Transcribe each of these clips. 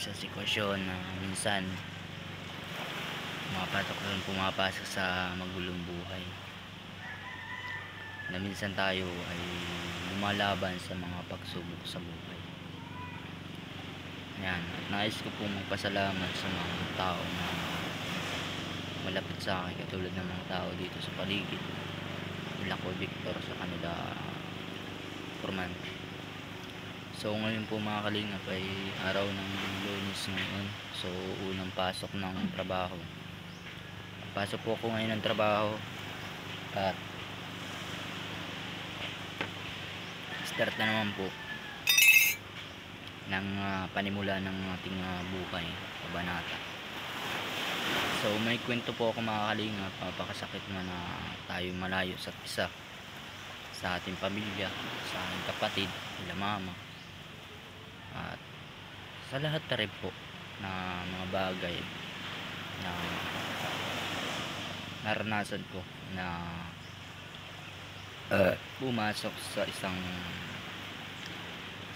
sa sitwasyon na minsan pumapasok sa magulong buhay, na minsan tayo ay lumalaban sa mga pagsubok sa buhay. Yan, at nais ko pong magpasalamat sa mga tao na malapit sa akin, katulad ng mga tao dito sa paligid nila ko Victor sa kanila Forman. So ngayon po mga kalingap ay araw ng Lunes ngayon. So unang pasok ng trabaho. Pasok po ako ngayon ng trabaho at start na naman po ng panimula ng ating buhay, kabanata. So may kwento po ako mga kalingap, napakasakit na tayo malayo sa isa sa ating pamilya, sa ating kapatid, nila mama, at sa lahat na rin po na mga bagay na naranasan ko na pumasok sa isang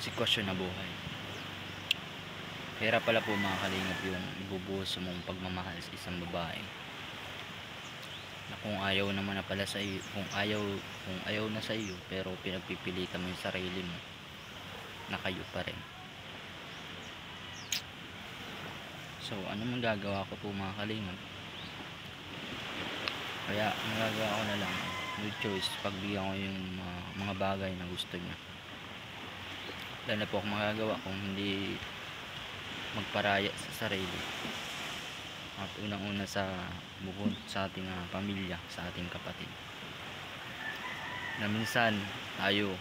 sitwasyon na buhay. Hirap pala po mga kalingap yung ibubuhos mong pagmamahal sa isang babae na kung ayaw naman na pala sa iyo, kung ayaw na sa iyo, pero pinagpipilitan mo yung sarili mo na kayo pa rin. So ano magagawa ko po mga kalingap? Kaya magagawa ko na lang, no choice, pagbigyan ko yung mga bagay na gusto niya. Wala na po akong magagawa kung hindi magparaya sa sarili, at unang-una sa bukod sa ating pamilya, sa ating kapatid, na minsan tayo,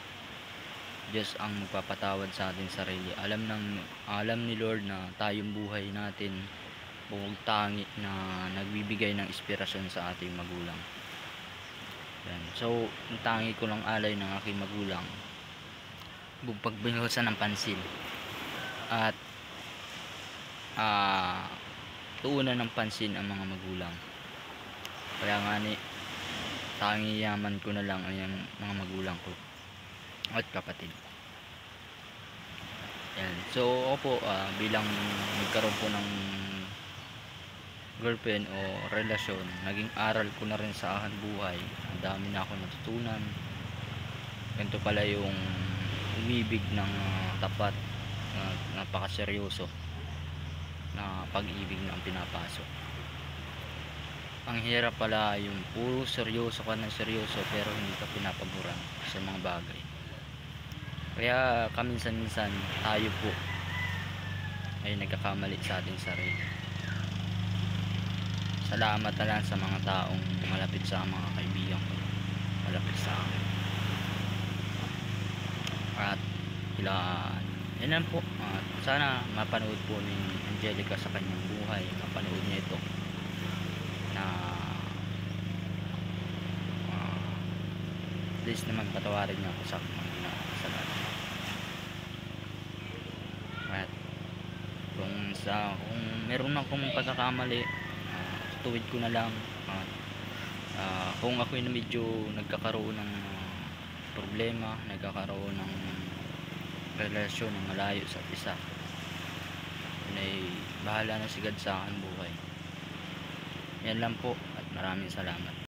Diyos ang magpapatawad sa ating sarili. Alam ni Lord na tayong buhay natin bukod tangi na nagbibigay ng inspirasyon sa ating magulang. Yan. So ang tangi ko lang alay ng aking magulang, pagbinuhusan ng pansin at tuunan ng pansin ang mga magulang. Kaya nga ni tangi yaman ko na lang ay ang mga magulang ko at kapatid. Yan. So ako po, bilang nagkaroon po ng girlfriend o relasyon, naging aral ko na rin sa aking buhay. Ang dami na ako natutunan. Ganito pala yung umibig ng tapat, napakaseryoso na pag-ibig na ang pinapasok. Ang hirap pala yung puro seryoso ka ng seryoso pero hindi ka pinapaboran sa mga bagay. Kaya kaminsan-minsan tayo po ay nagkakamali sa ating sarili. Salamat na lang sa mga taong malapit sa mga kaibigan ko, malapit sa akin. At yan lang po. Sana mapanood po ni Angelica sa kanyang buhay, mapanood niya ito, na please naman patawarin niya ako sa mga kasalanan. At kung meron akong pagkakamali, tuwid ko na lang. Kung ako'y na medyo nagkakaroon ng problema, nagkakaroon ng relasyon ng malayo sa isa, ay bahala na si God sa aking buhay. Yan lang po, at maraming salamat.